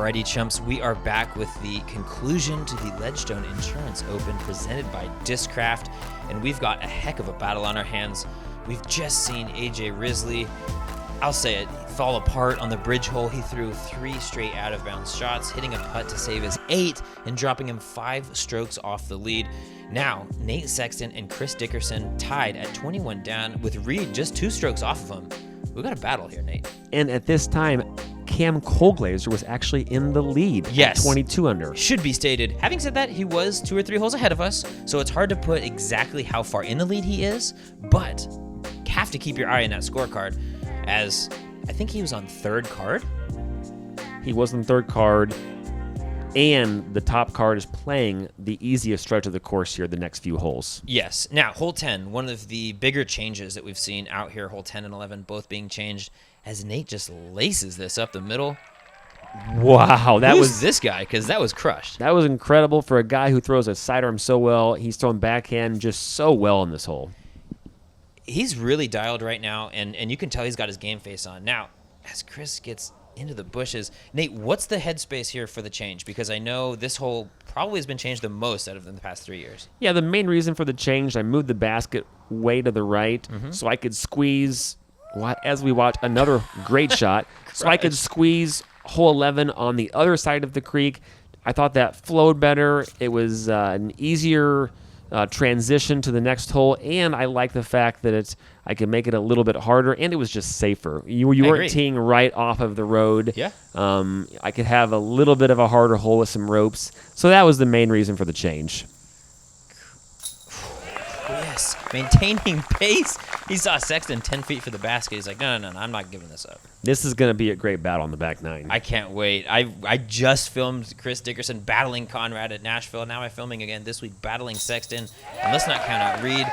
Alrighty, chumps, we are back with the conclusion to the Ledgestone Insurance Open presented by Discraft, and we've got a heck of a battle on our hands. We've just seen AJ Risley, I'll say it, fall apart on the bridge hole. He threw 3 straight out-of-bounds shots, hitting a putt to save his 8 and dropping him 5 strokes off the lead. Now, Nate Sexton and Chris Dickerson tied at 21 down with Reed just 2 strokes off of him. We've got a battle here, Nate. And at this time, Cam Colglazer was actually in the lead at 22 under. Should be stated. Having said that, he was 2 or 3 holes ahead of us, so it's hard to put exactly how far in the lead he is, but have to keep your eye on that scorecard, as I think he was on 3rd card. He was on 3rd card, and the top card is playing the easiest stretch of the course here the next few holes. Yes. Now, hole 10, one of the bigger changes that we've seen out here, hole 10 and 11 both being changed, as Nate just laces this up the middle. Wow, Who's this guy? Because that was crushed. That was incredible for a guy who throws a sidearm so well. He's throwing backhand just so well in this hole. He's really dialed right now, and you can tell he's got his game face on. Now, as Chris gets into the bushes, Nate, what's the headspace here for the change? Because I know this hole probably has been changed the most out of the past 3 years. Yeah, the main reason for the change, I moved the basket way to the right so I could squeeze, as we watch another great shot, so I could squeeze hole 11 on the other side of the creek. I thought that flowed better. It was an easier transition to the next hole, and I like the fact that I can make it a little bit harder, and it was just safer. You weren't teeing right off of the road. Yeah. I could have a little bit of a harder hole with some ropes, so that was the main reason for the change. Yes, maintaining pace. He saw Sexton 10 feet for the basket. He's like, no, I'm not giving this up. This is going to be a great battle on the back 9. I can't wait. I just filmed Chris Dickerson battling Conrad at Nashville. Now I'm filming again this week battling Sexton. And let's not count out Reed.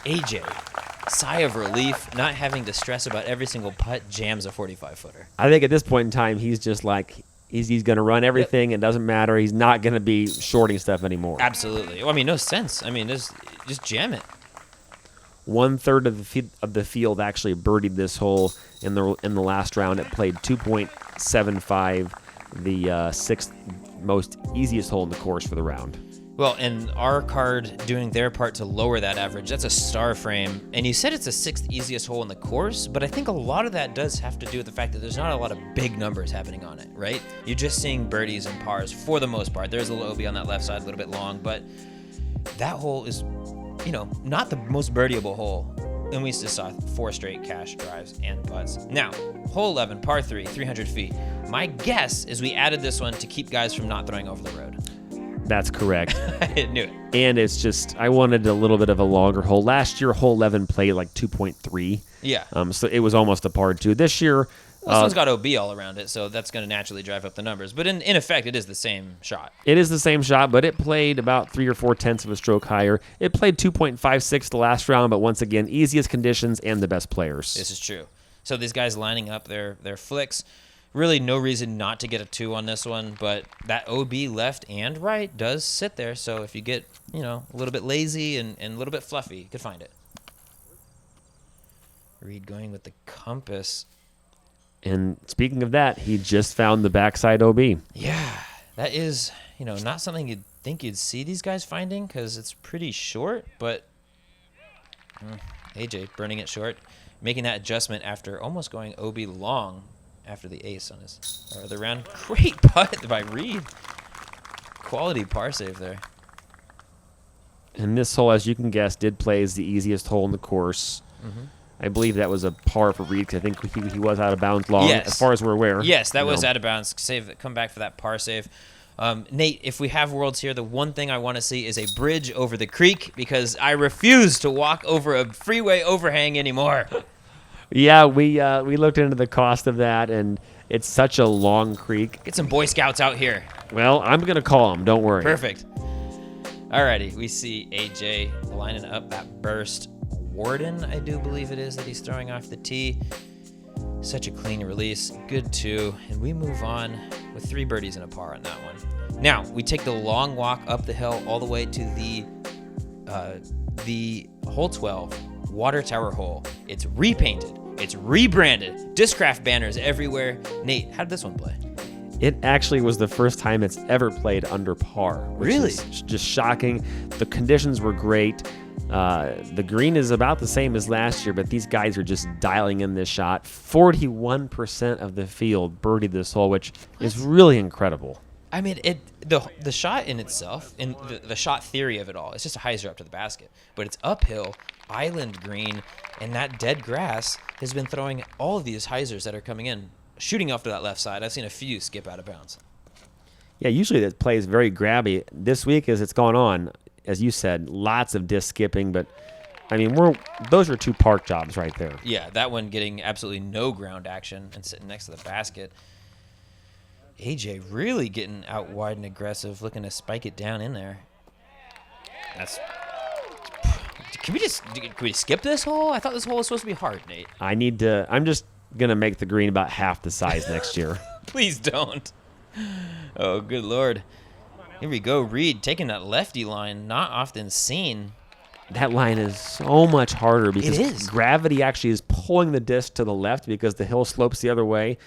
AJ, sigh of relief, not having to stress about every single putt, jams a 45-footer. I think at this point in time, he's just like, he's going to run everything. Yep. It doesn't matter. He's not going to be shorting stuff anymore. Absolutely. Well, I mean, no sense. I mean, just jam it. 1/3 of the field actually birdied this hole in the last round. It played 2.75, the 6th most easiest hole in the course for the round. Well, and our card doing their part to lower that average, that's a star frame. And you said it's the 6th easiest hole in the course, but I think a lot of that does have to do with the fact that there's not a lot of big numbers happening on it, right? You're just seeing birdies and pars for the most part. There's a little OB on that left side, a little bit long, but that hole is, not the most birdieable hole. And we just saw 4 straight cash drives and putts. Now, hole 11, par 3, 300 feet. My guess is we added this one to keep guys from not throwing over the road. That's correct. I knew it. And it's just, I wanted a little bit of a longer hole. Last year, hole 11 played like 2.3. Yeah. So it was almost a par 2. This year, this one's got OB all around it, so that's going to naturally drive up the numbers. But in effect, it is the same shot. It is the same shot, but it played about 3 or 4 tenths of a stroke higher. It played 2.56 the last round, but once again, easiest conditions and the best players. This is true. So these guys lining up their flicks. Really no reason not to get a 2 on this one, but that OB left and right does sit there. So if you get, a little bit lazy and a little bit fluffy, you could find it. Reed going with the compass. And speaking of that, he just found the backside OB. Yeah, that is, not something you'd think you'd see these guys finding because it's pretty short, but AJ burning it short, making that adjustment after almost going OB long after the ace on his other round. Great putt by Reed. Quality par save there. And this hole, as you can guess, did play as the easiest hole in the course. Mm-hmm. I believe that was a par for Reed because I think he was out of bounds long, as far as we're aware. Yes, that was out of bounds. Come back for that par save. Nate, if we have Worlds here, the one thing I want to see is a bridge over the creek because I refuse to walk over a freeway overhang anymore. Yeah, we looked into the cost of that, and it's such a long creek. Get some Boy Scouts out here. Well, I'm going to call them. Don't worry. Perfect. Alrighty, we see AJ lining up that burst. Warden, I do believe it is, that he's throwing off the tee. Such a clean release. Good 2. And we move on with 3 birdies and a par on that one. Now, we take the long walk up the hill all the way to the hole 12 water tower hole. It's repainted. It's rebranded. Discraft banners everywhere. Nate, how did this one play? It actually was the first time it's ever played under par. Which Really? is just shocking. The conditions were great. The green is about the same as last year, but these guys are just dialing in this shot. 41% of the field birdied this hole, which is really incredible. I mean, the shot in itself, and the shot theory of it all, it's just a hyzer up to the basket. But it's uphill, island green, and that dead grass has been throwing all of these hyzers that are coming in, shooting off to that left side. I've seen a few skip out of bounds. Yeah, usually that play is very grabby. This week, as it's gone on, as you said, lots of disc skipping, but I mean, those are 2 park jobs right there. Yeah, that one getting absolutely no ground action and sitting next to the basket. AJ really getting out wide and aggressive, looking to spike it down in there. Can we skip this hole? I thought this hole was supposed to be hard, Nate. I'm just gonna make the green about half the size next year. Please don't. Oh, good Lord. Here we go. Reed taking that lefty line, not often seen. That line is so much harder because It is. gravity actually is pulling the disc to the left because the hill slopes the other way.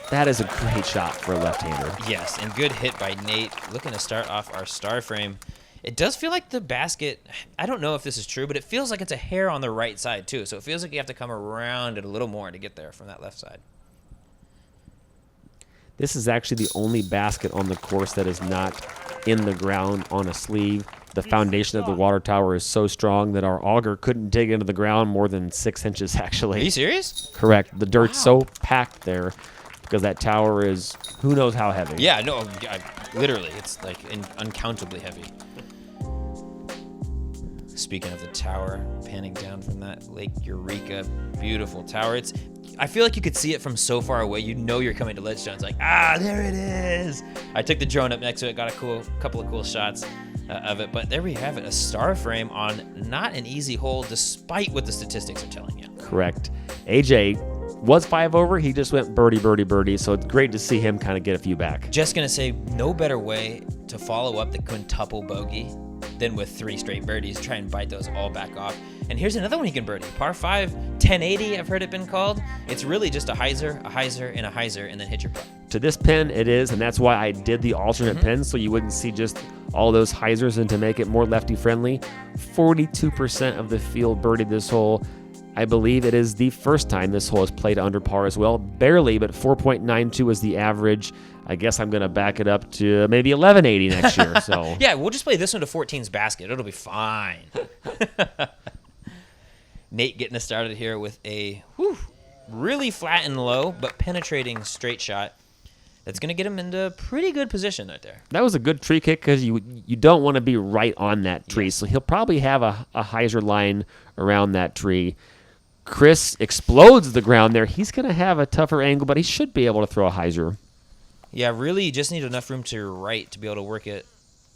That is a great shot for a left-hander. Yes, and good hit by Nate. Looking to start off our star frame. It does feel like the basket, I don't know if this is true, but it feels like it's a hair on the right side too. So it feels like you have to come around it a little more to get there from that left side. This is actually the only basket on the course that is not in the ground on a sleeve. The foundation of the water tower is so strong that our auger couldn't dig into the ground more than 6 inches, actually. Are you serious? Correct. The dirt's so packed there because that tower is who knows how heavy. Yeah, no, literally, it's like uncountably heavy. Speaking of the tower, panning down from that Lake Eureka, beautiful tower. I feel like you could see it from so far away. You know you're coming to Ledgestone. It's like, there it is. I took the drone up next to it, got a couple of cool shots of it. But there we have it, a star frame on not an easy hole, despite what the statistics are telling you. Correct. AJ was 5 over. He just went birdie, birdie, birdie. So it's great to see him kind of get a few back. Just going to say, no better way to follow up the quintuple bogey than with 3 straight birdies. Try and bite those all back off. And here's another one he can birdie. Par 5, 1080, I've heard it been called. It's really just a hyzer, and a hyzer, and then hit your putt. To this pin, it is, and that's why I did the alternate pin, so you wouldn't see just all those hyzers, and to make it more lefty-friendly. 42% of the field birdied this hole. I believe it is the first time this hole is played under par as well. Barely, but 4.92 is the average. I guess I'm going to back it up to maybe 1180 next year. So Yeah, we'll just play this one to 14's basket. It'll be fine. Nate getting us started here with a really flat and low, but penetrating straight shot. That's going to get him into pretty good position right there. that was a good tree kick because you don't want to be right on that tree. Yes. So he'll probably have a hyzer line around that tree. Chris explodes the ground there. He's going to have a tougher angle, but he should be able to throw a hyzer. Yeah, really, you just need enough room to your right to be able to work it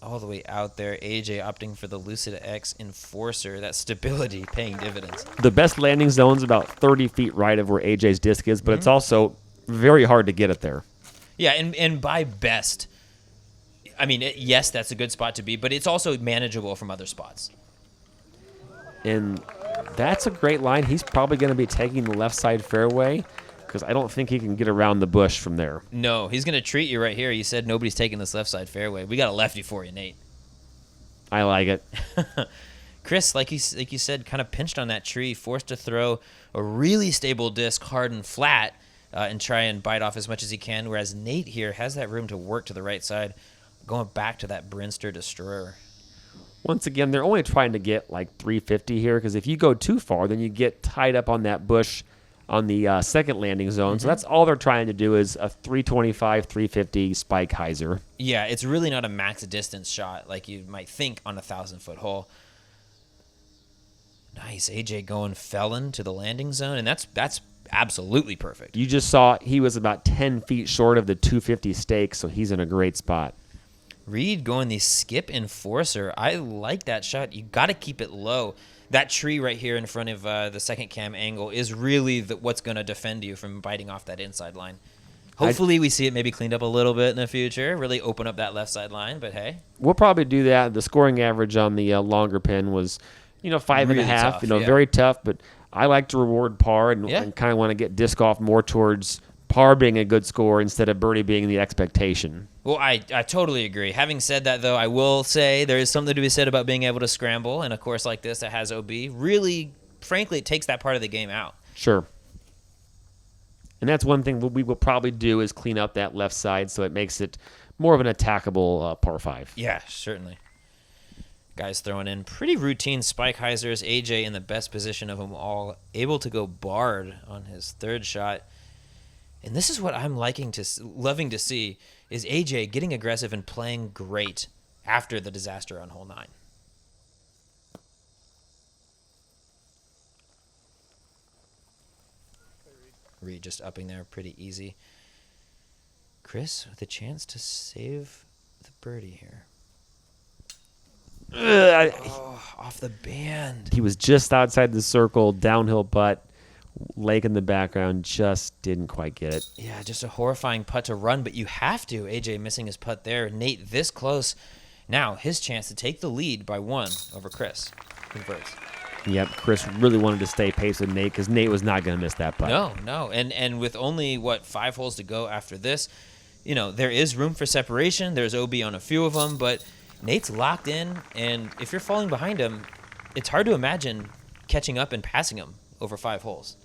all the way out there. AJ opting for the Lucid X Enforcer. That stability paying dividends. The best landing zone's about 30 feet right of where AJ's disc is, but it's also very hard to get it there. Yeah, and by best, I mean, yes, that's a good spot to be, but it's also manageable from other spots. And that's a great line. He's probably going to be taking the left side fairway because I don't think he can get around the bush from there. No, he's going to treat you right here. You said nobody's taking this left side fairway. We got a lefty for you, Nate. I like it. Chris, like you said, kind of pinched on that tree, forced to throw a really stable disc hard and flat and try and bite off as much as he can, whereas Nate here has that room to work to the right side, going back to that Brinster Destroyer. Once again, they're only trying to get like 350 here because if you go too far, then you get tied up on that bush on the second landing zone. So that's all they're trying to do is a 325, 350 spike hyzer. Yeah, it's really not a max distance shot like you might think on a 1,000-foot hole. Nice, AJ going felon to the landing zone, and that's absolutely perfect. You just saw he was about 10 feet short of the 250 stake, so he's in a great spot. Reed going the skip enforcer. I like that shot. You got to keep it low. That tree right here in front of the second cam angle is really what's going to defend you from biting off that inside line. Hopefully we see it maybe cleaned up a little bit in the future, really open up that left side line, but hey. We'll probably do that. The scoring average on the longer pin was, 5.5. Really tough, yeah. Very tough, but I like to reward par and Yeah. kind of want to get disc off more towards par being a good score instead of birdie being the expectation. Well, I totally agree. Having said that, though, I will say there is something to be said about being able to scramble. And a course like this that has OB really, frankly, it takes that part of the game out. Sure. And that's one thing we will probably do is clean up that left side so it makes it more of an attackable par 5. Yeah, certainly. Guys throwing in pretty routine spike hyzers. AJ in the best position of them all, able to go barred on his third shot. And this is what I'm loving to see, is AJ getting aggressive and playing great after the disaster on hole 9. Reed just upping there, pretty easy. Chris with a chance to save the birdie here. Off the band. He was just outside the circle, downhill putt, lake in the background, just didn't quite get it. Yeah, just a horrifying putt to run, but you have to. AJ missing his putt there. Nate this close. Now his chance to take the lead by 1 over Chris. Converts. Yep, Chris really wanted to stay pace with Nate because Nate was not going to miss that putt. No. And with only, 5 holes to go after this, there is room for separation. There's OB on a few of them, but Nate's locked in, and if you're falling behind him, it's hard to imagine catching up and passing him over 5 holes.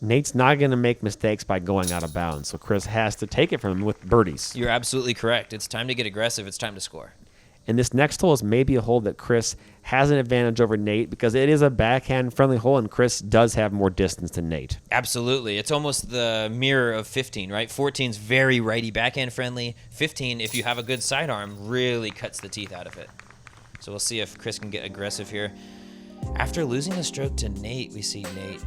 Nate's not going to make mistakes by going out of bounds, so Chris has to take it from him with birdies. You're absolutely correct. It's time to get aggressive. It's time to score. And this next hole is maybe a hole that Chris has an advantage over Nate because it is a backhand-friendly hole, and Chris does have more distance than Nate. Absolutely. It's almost the mirror of 15, right? 14's very righty backhand-friendly. 15, if you have a good sidearm, really cuts the teeth out of it. So we'll see if Chris can get aggressive here. After losing the stroke to Nate, we see Nate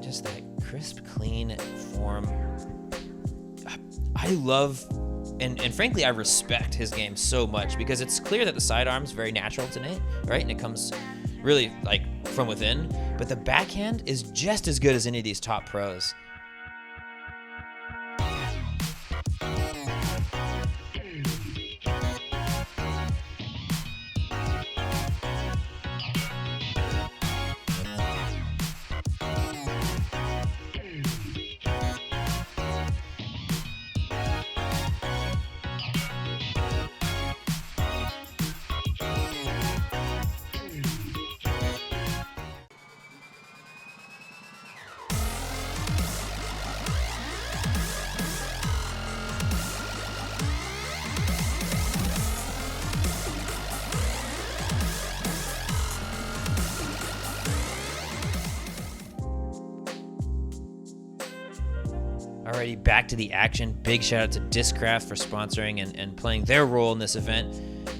just that crisp, clean form. I love... And frankly, I respect his game so much because it's clear that the sidearm's very natural to Nate, right? And it comes really from within. But the backhand is just as good as any of these top pros. Alrighty, back to the action. Big shout out to Discraft for sponsoring and playing their role in this event,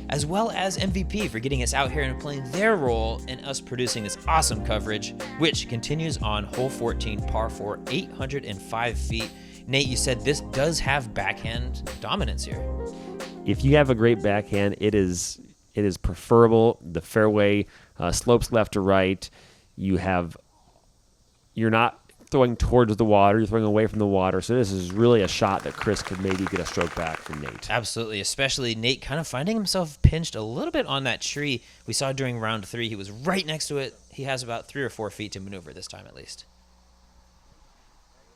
as well as MVP for getting us out here and playing their role in us producing this awesome coverage, which continues on hole 14, par 4, 805 feet. Nate, you said this does have backhand dominance here. If you have a great backhand, it is preferable. The fairway slopes left to right. You're not throwing towards the water, you're throwing away from the water. So this is really a shot that Chris could maybe get a stroke back from Nate. Absolutely, especially Nate kind of finding himself pinched a little bit on that tree. We saw during round 3, he was right next to it. He has about 3 or 4 feet to maneuver this time at least.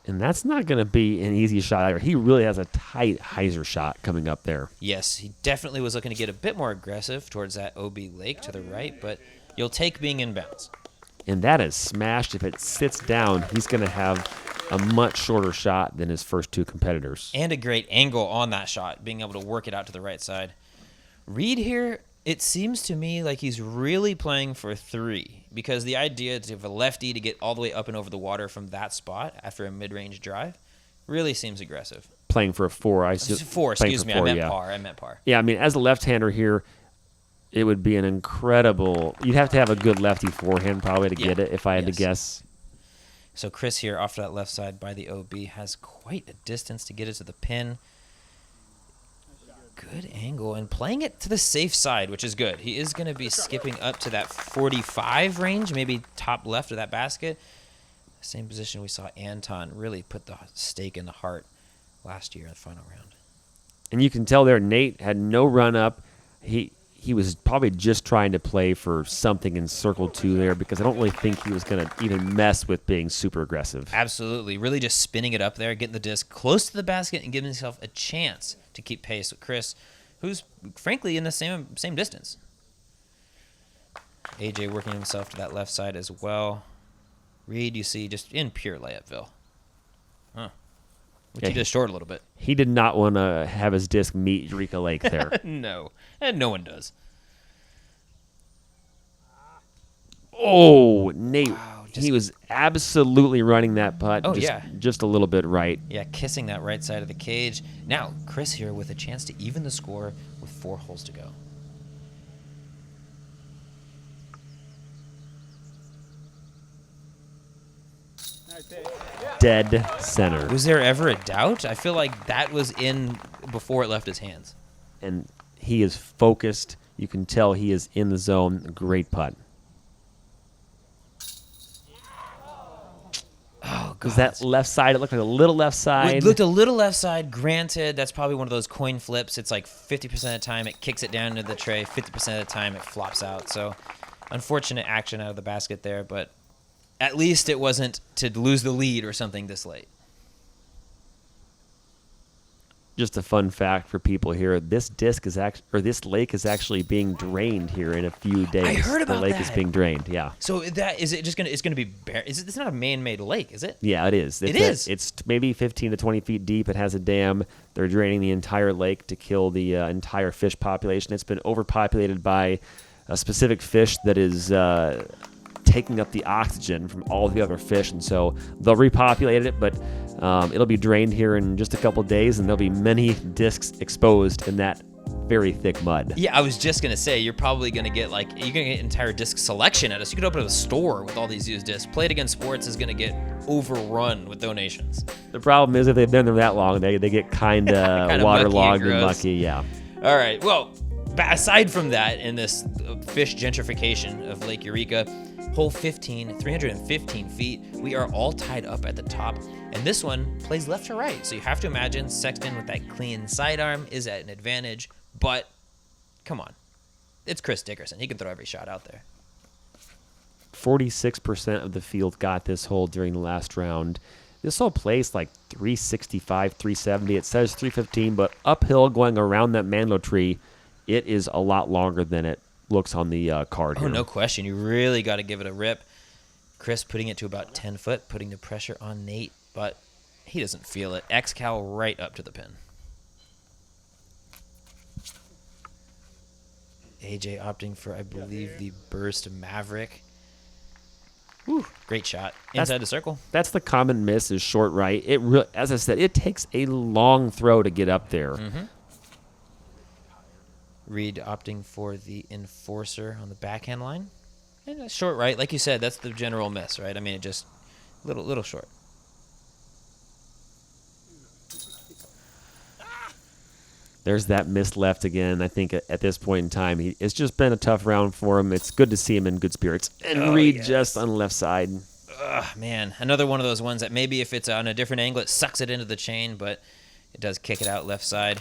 And that's not going to be an easy shot either. He really has a tight hyzer shot coming up there. Yes, he definitely was looking to get a bit more aggressive towards that OB lake to the right, but you'll take being in bounds. And that is smashed. If it sits down, he's going to have a much shorter shot than his first 2 competitors. And a great angle on that shot, being able to work it out to the right side. Reed here, it seems to me like he's really playing for 3, because the idea of a lefty to get all the way up and over the water from that spot after a mid-range drive really seems aggressive. Playing for a 4. 4, excuse me. I meant par. Yeah, I mean, as a left-hander here, it would be an incredible... You'd have to have a good lefty forehand probably to get it, if I had to guess. So Chris here off to that left side by the OB has quite a distance to get it to the pin. Good angle and playing it to the safe side, which is good. He is going to be skipping up to that 45 range, maybe top left of that basket. Same position we saw Anton really put the stake in the heart last year in the final round. And you can tell there Nate had no run-up. He he was probably just trying to play for something in circle 2 there, because I don't really think he was going to even mess with being super aggressive. Absolutely. Really just spinning it up there, getting the disc close to the basket and giving himself a chance to keep pace with Chris, who's frankly in the same distance. AJ working himself to that left side as well. Reed, you see, just in pure layupville. Huh. Which he just short a little bit. He did not want to have his disc meet Eureka Lake there. No. And no one does. Oh, Nate. Wow, he was absolutely running that putt. Oh, just, yeah. Just a little bit right. Yeah, kissing that right side of the cage. Now, Chris here with a chance to even the score with 4 holes to go. Dead center. Was there ever a doubt? I feel like that was in before it left his hands. And he is focused. You can tell he is in the zone. Great putt. Oh, God. Was that left side? It looked like a little left side. It looked a little left side. Granted, that's probably one of those coin flips. It's like 50% of the time it kicks it down into the tray, 50% of the time it flops out. So, unfortunate action out of the basket there, but at least it wasn't to lose the lead or something this late. Just a fun fact for people here: this disc is this lake is actually being drained here in a few days. I heard about the lake that. is being drained. Yeah. So that is it? It's gonna be bare. It's not a man-made lake, is it? Yeah, it is. It's maybe 15 to 20 feet deep. It has a dam. They're draining the entire lake to kill the entire fish population. It's been overpopulated by a specific fish that is taking up the oxygen from all the other fish, and so they'll repopulate it, but it'll be drained here in just a couple days, and there'll be many discs exposed in that very thick mud. Yeah, I was just gonna say you're probably gonna get entire disc selection at us. You could open a store with all these used discs. Play It Again Sports is gonna get overrun with donations. The problem is if they've been there that long, they get kind of waterlogged and gross. mucky. Yeah. All right. Well, aside from that, in this fish gentrification of Lake Eureka, hole 15, 315 feet, we are all tied up at the top, and this one plays left to right. So you have to imagine Sexton with that clean sidearm is at an advantage, but come on. It's Chris Dickerson. He can throw every shot out there. 46% of the field got this hole during the last round. This hole plays like 365, 370. It says 315, but uphill going around that mandel tree, it is a lot longer than it looks on the card here. Oh, no question. You really got to give it a rip. Chris putting it to about 10 foot, putting the pressure on Nate, but he doesn't feel it. X-Cal right up to the pin. AJ opting for, I believe, the burst Maverick. Whew, great shot. Inside the circle. That's the common miss is short right. As I said, it takes a long throw to get up there. Mm-hmm. Reed opting for the enforcer on the backhand line. And a short right. Like you said, that's the general miss, right? I mean, it just little short. There's that miss left again. I think at this point in time, it's just been a tough round for him. It's good to see him in good spirits. And Reed just on the left side. Ugh, man. Another one of those ones that maybe if it's on a different angle, it sucks it into the chain, but it does kick it out left side.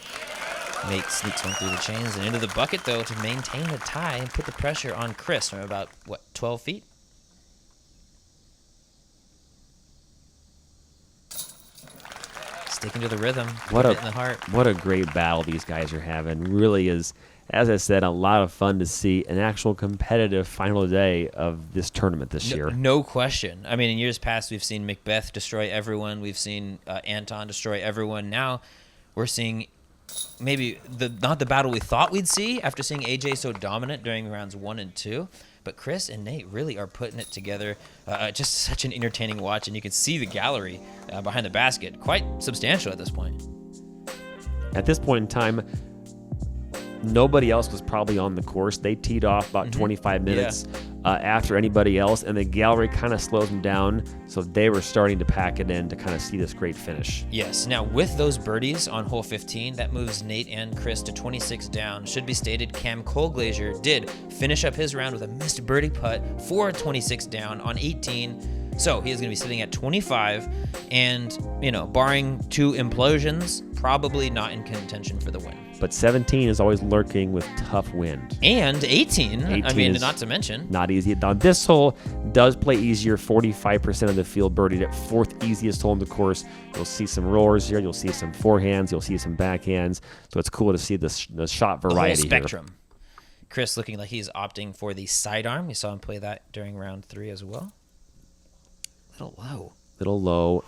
Nate sneaks one through the chains and into the bucket, though, to maintain the tie and put the pressure on Chris from about, 12 feet? Sticking to the rhythm. What in the heart. What a great battle these guys are having. Really is, as I said, a lot of fun to see an actual competitive final day of this tournament this year. No question. I mean, in years past, we've seen Macbeth destroy everyone. We've seen Anton destroy everyone. Now we're seeing maybe not the battle we thought we'd see after seeing AJ so dominant during rounds 1 and 2, but Chris and Nate really are putting it together. Just such an entertaining watch, and you can see the gallery behind the basket, quite substantial at this point. At this point in time, nobody else was probably on the course. They teed off about 25 minutes after anybody else, and the gallery kind of slowed them down, so they were starting to pack it in to kind of see this great finish. Yes. Now, with those birdies on hole 15, that moves Nate and Chris to 26 down. Should be stated, Cam Colglazier did finish up his round with a missed birdie putt for 26 down on 18. So he is going to be sitting at 25, and, barring 2 implosions, probably not in contention for the win. but 17 is always lurking with tough wind. And 18. I 18 mean, is not to mention. Not easy. Now, this hole does play easier. 45% of the field birdied at 4th easiest hole in the course. You'll see some rollers here. You'll see some forehands. You'll see some backhands. So it's cool to see the shot The whole variety here. spectrum. Chris looking like he's opting for the sidearm. We saw him play that during round 3 as well. Little low.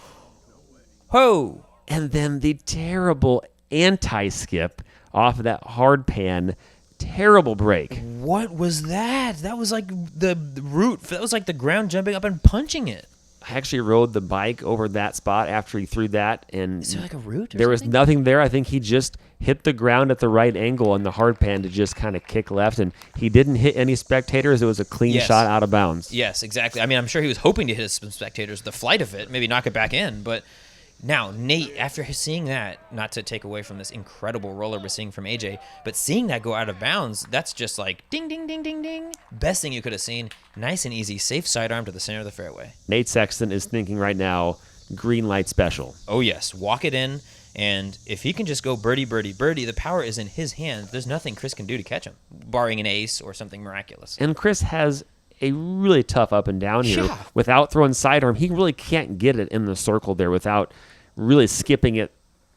Whoa! And then the terrible anti-skip off of that hard pan. Terrible break. What was that? That was like the root. That was like the ground jumping up and punching it. I actually rode the bike over that spot after he threw that, and Is there like a root or there was something? nothing there. I think he just hit the ground at the right angle on the hard pan to just kind of kick left, and he didn't hit any spectators. It was a clean Yes. shot out of bounds. Yes, exactly. I mean, I'm sure he was hoping to hit some spectators. The flight of it, maybe knock it back in. But now, Nate, after seeing that, not to take away from this incredible roller we're seeing from AJ, but seeing that go out of bounds, that's just like ding, ding, ding, ding, ding. Best thing you could have seen. Nice and easy, safe sidearm to the center of the fairway. Nate Sexton is thinking right now, green light special. Oh, yes. Walk it in. And if he can just go birdie, birdie, birdie, the power is in his hands. There's nothing Chris can do to catch him, barring an ace or something miraculous. And Chris has a really tough up and down here. Yeah. Without throwing sidearm, he really can't get it in the circle there without really skipping it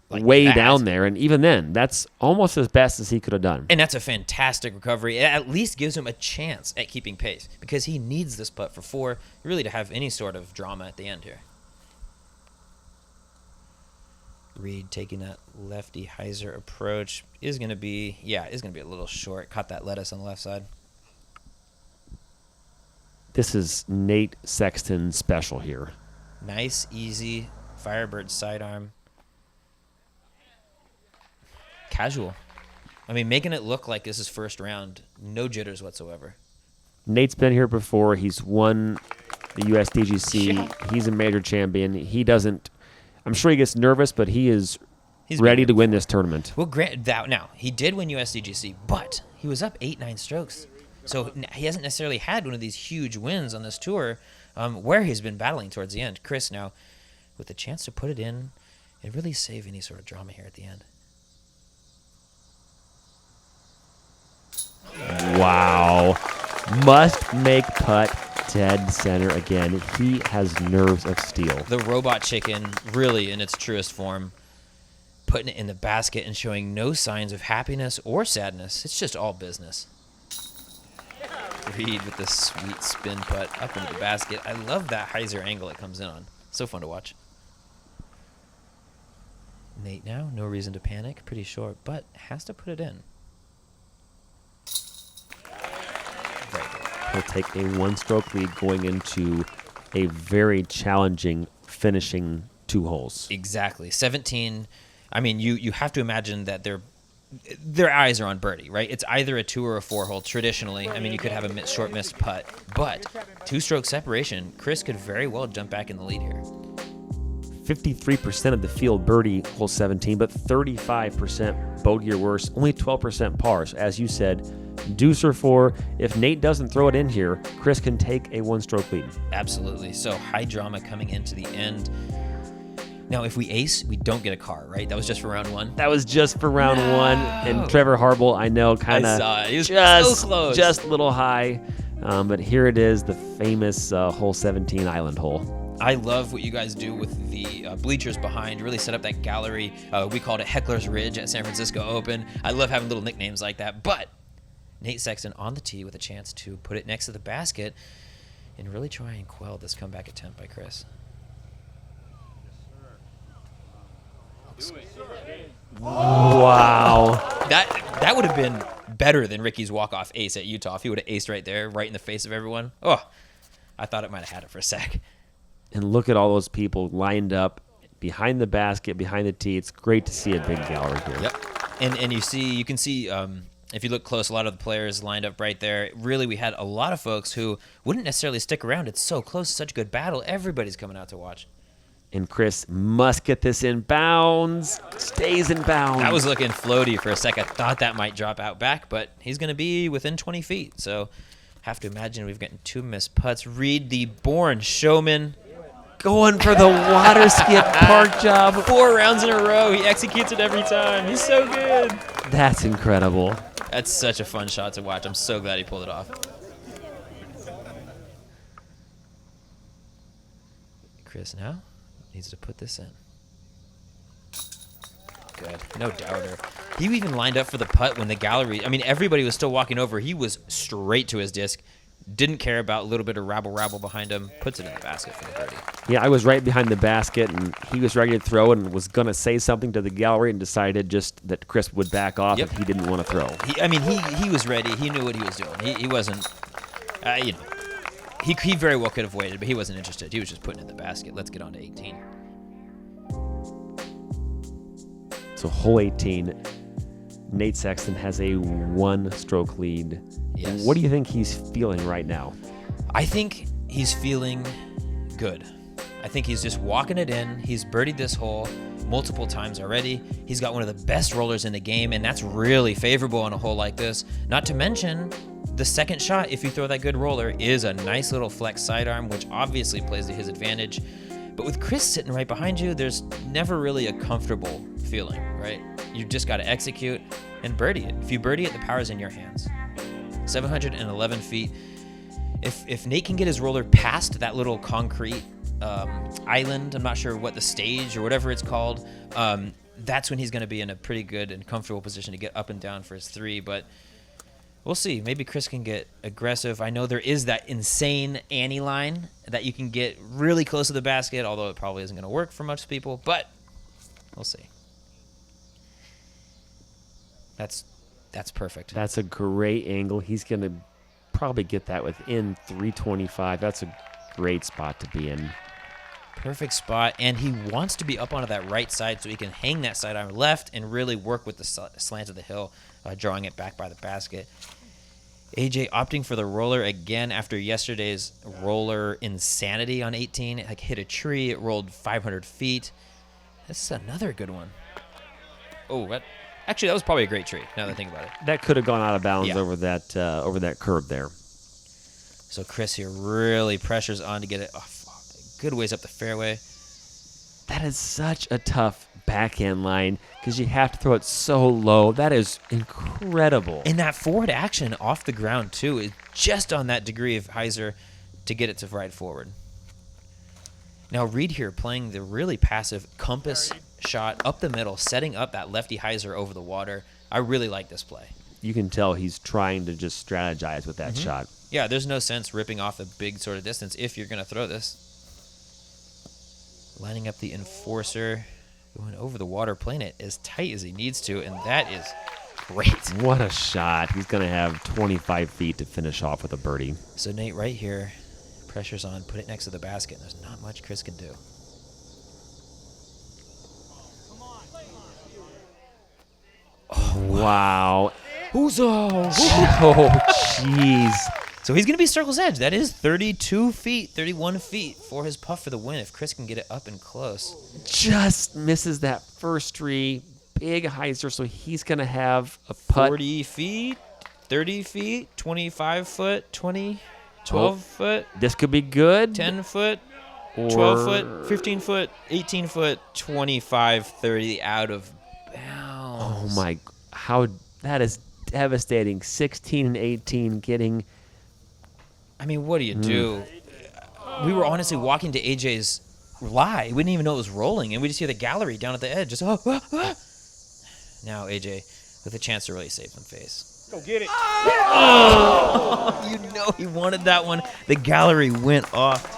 Like way that. down there. And even then, that's almost as best as he could have done. And that's a fantastic recovery. It at least gives him a chance at keeping pace because he needs this putt for 4 really to have any sort of drama at the end here. Reed taking that lefty hyzer approach is going to be a little short. Caught that lettuce on the left side. This is Nate Sexton special here. Nice, easy Firebird sidearm. Casual. I mean, making it look like this is first round. No jitters whatsoever. Nate's been here before. He's won the USDGC. Yeah. He's a major champion. He doesn't, I'm sure he gets nervous, but he's He's ready been to here win this tournament. Well, grant that now he did win USDGC, but he was up 8-9 strokes, so he hasn't necessarily had one of these huge wins on this tour, where he's been battling towards the end. Chris now, with the chance to put it in, and really save any sort of drama here at the end. Wow. Must make putt dead center again. He has nerves of steel. The robot chicken, really in its truest form, putting it in the basket and showing no signs of happiness or sadness. It's just all business. Reed with this sweet spin putt up into the basket. I love that hyzer angle it comes in on. So fun to watch. Nate now, no reason to panic. Pretty short, but has to put it in. Very good. He'll take a one-stroke lead going into a very challenging finishing 2 holes. Exactly. 17. I mean, you have to imagine that their eyes are on birdie, right? It's either a 2 or a 4 hole traditionally. I mean, you could have a short missed putt, but 2-stroke separation. Chris could very well jump back in the lead here. 53% of the field birdie hole 17, but 35% bogey or worse, only 12% par. So as you said, deuce or 4. If Nate doesn't throw it in here, Chris can take a 1-stroke lead. Absolutely. So high drama coming into the end. Now, if we ace, we don't get a car, right? That was just for round 1. That was just for round 1, and Trevor Harble, I know, kind I of saw it. He was just so close. just a little high, but here it is, the famous hole 17 island hole. I love what you guys do with the bleachers behind. Really set up that gallery. We called it Heckler's Ridge at San Francisco Open. I love having little nicknames like that. But Nate Sexton on the tee with a chance to put it next to the basket and really try and quell this comeback attempt by Chris. Wow. That would have been better than Ricky's walk-off ace at Utah. If he would have aced right there, right in the face of everyone. Oh, I thought it might have had it for a sec. And look at all those people lined up behind the basket, behind the tee. It's great to see a big gallery here. Yep. And you can see if you look close, a lot of the players lined up right there. Really, we had a lot of folks who wouldn't necessarily stick around. It's so close, such a good battle. Everybody's coming out to watch. And Chris must get this in bounds. Stays in bounds. That was looking floaty for a sec. I thought that might drop out back, but he's going to be within 20 feet. So have to imagine we've gotten 2 missed putts. Reed, the born showman, going for the water skip park job. 4 rounds in a row. He executes it every time. He's so good. That's incredible. That's such a fun shot to watch. I'm so glad he pulled it off. Chris now needs to put this in. Good. No doubter. He even lined up for the putt when the gallery, I mean, everybody was still walking over. He was straight to his disc. Didn't care about a little bit of rabble behind him. Puts it in the basket for the birdie. Yeah, I was right behind the basket, and he was ready to throw and was going to say something to the gallery and decided just that Chris would back off if he didn't want to throw. He was ready. He knew what he was doing. He wasn't, he very well could have waited, but he wasn't interested. He was just putting it in the basket. Let's get on to 18. So hole 18, Nate Sexton has a 1-stroke lead. Yes. What do you think he's feeling right now? I think he's feeling good. I think he's just walking it in. He's birdied this hole multiple times already. He's got one of the best rollers in the game, and that's really favorable on a hole like this. Not to mention, the second shot, if you throw that good roller, is a nice little flex sidearm, which obviously plays to his advantage. But with Chris sitting right behind you, there's never really a comfortable feeling, right? You just got to execute and birdie it. If you birdie it, the power's in your hands. 711 feet. If Nate can get his roller past that little concrete island, I'm not sure what the stage or whatever it's called, that's when he's going to be in a pretty good and comfortable position to get up and down for his 3. But we'll see. Maybe Chris can get aggressive. I know there is that insane Annie line that you can get really close to the basket, although it probably isn't going to work for most people, but we'll see. That's perfect. That's a great angle. He's going to probably get that within 325. That's a great spot to be in. Perfect spot, and he wants to be up onto that right side so he can hang that sidearm left and really work with the slant of the hill, drawing it back by the basket. AJ opting for the roller again after yesterday's roller insanity on 18. It hit a tree. It rolled 500 feet. This is another good one. Oh, actually, that was probably a great tree, now that I think about it. That could have gone out of bounds over that curb there. So Chris here really pressures on to get it a good ways up the fairway. That is such a tough backhand line because you have to throw it so low. That is incredible. And that forward action off the ground, too, is just on that degree of hyzer to get it to ride forward. Now, Reed here playing the really passive compass shot up the middle, setting up that lefty hyzer over the water. I really like this play. You can tell he's trying to just strategize with that shot. Yeah, there's no sense ripping off a big sort of distance if you're going to throw this. Lining up the enforcer, going over the water, playing it as tight as he needs to, and that is great. What a shot. He's going to have 25 feet to finish off with a birdie. So Nate right here, pressure's on, put it next to the basket, and there's not much Chris can do. Oh, wow. Huzo! Oh, jeez. So he's going to be circle's edge. That is 32 feet, 31 feet for his putt for the win if Chris can get it up and close. Just misses that first tree. Big hyzer, so he's going to have a putt. 40 feet, 30 feet, 25 foot, 20, 12 foot. This could be good. 10 foot, or 12 foot, 15 foot, 18 foot, 25, 30 out of bounds. Oh, my. How that is devastating. 16 and 18 getting. I mean, what do you do? We were honestly walking to AJ's lie. We didn't even know it was rolling, and we just hear the gallery down at the edge. Just, Now AJ with a chance to really save some face. Go get it. Oh! You know he wanted that one. The gallery went off.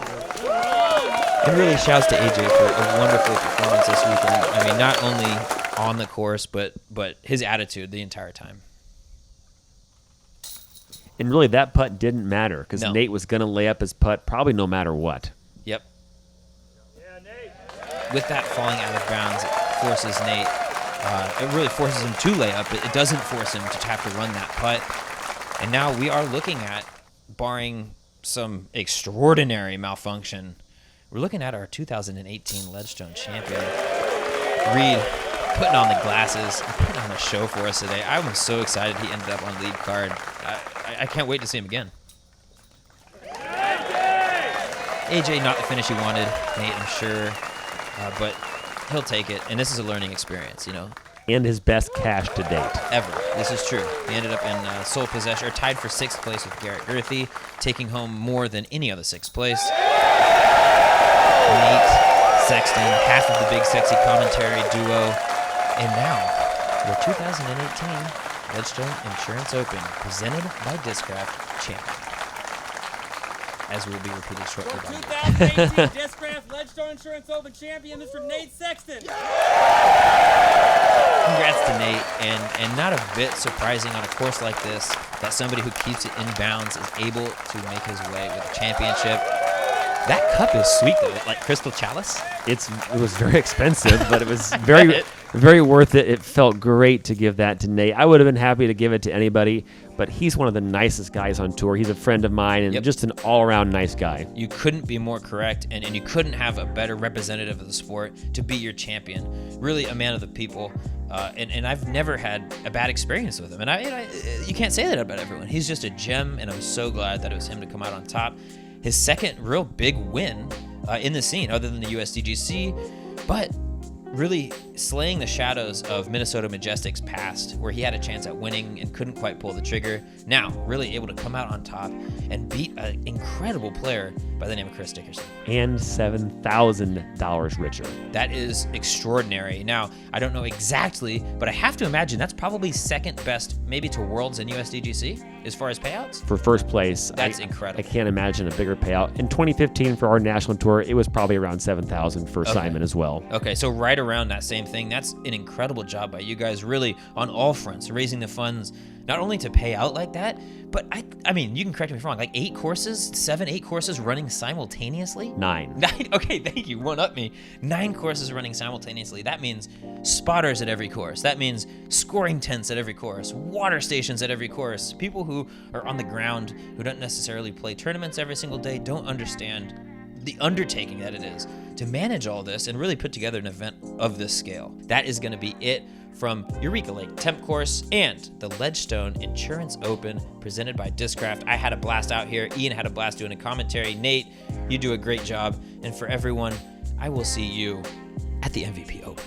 And really shouts to AJ for a wonderful performance this weekend. I mean, not only on the course, but his attitude the entire time. And really, that putt didn't matter because No. Nate was going to lay up his putt probably no matter what. Yep. Yeah, Nate. With that falling out of bounds, it forces Nate. It really forces him to lay up. It doesn't force him to have to run that putt. And now we are looking at, barring some extraordinary malfunction, we're looking at our 2018 Ledgestone champion, Reed, putting on the glasses, putting on a show for us today. I was so excited he ended up on lead card. I can't wait to see him again. AJ, not the finish he wanted, Nate, I'm sure, but he'll take it. And this is a learning experience, you know. and his best cash to date. Ever. This is true. He ended up in sole possession, or tied for 6th place with Garrett Gurthie, taking home more than any other 6th place. Nate Sexton, half of the Big Sexy commentary duo. And now, the 2018 Ledgestone Insurance Open, presented by Discraft, champion. As will be repeated shortly by you. 2018 Discraft Ledgestone Insurance Open champion, Mr. Nate Sexton. Congrats to Nate, and not a bit surprising on a course like this that somebody who keeps it in bounds is able to make his way with a championship. That cup is sweet though, like Crystal Chalice. It was very expensive, but it was very, very worth it. It felt great to give that to Nate. I would have been happy to give it to anybody, but he's one of the nicest guys on tour. He's a friend of mine and just an all-around nice guy. You couldn't be more correct, and you couldn't have a better representative of the sport to be your champion. Really a man of the people, and I've never had a bad experience with him. And you can't say that about everyone. He's just a gem, and I'm so glad that it was him to come out on top. His second real big win in the scene, other than the USDGC, but really slaying the shadows of Minnesota Majestic's past, where he had a chance at winning and couldn't quite pull the trigger. Now, really able to come out on top and beat an incredible player by the name of Chris Dickerson. And $7,000 richer. That is extraordinary. Now, I don't know exactly, but I have to imagine that's probably second best, maybe to Worlds and USDGC as far as payouts. For first place, That's incredible. I can't imagine a bigger payout. In 2015, for our national tour, it was probably around $7,000 for Simon as well. Okay, so right around that same thing. That's an incredible job by you guys, really on all fronts, raising the funds, not only to pay out like that, but I mean, you can correct me if I'm wrong, like 8 courses running simultaneously? 9. Okay, thank you. One up me. 9 courses running simultaneously. That means spotters at every course. That means scoring tents at every course, water stations at every course. People who are on the ground, who don't necessarily play tournaments every single day, don't understand the undertaking that it is to manage all this and really put together an event of this scale. That is going to be it from Eureka Lake Temp Course and the Ledgestone Insurance Open presented by Discraft. I had a blast out here. Ian had a blast doing a commentary. Nate, you do a great job. And for everyone, I will see you at the MVP Open.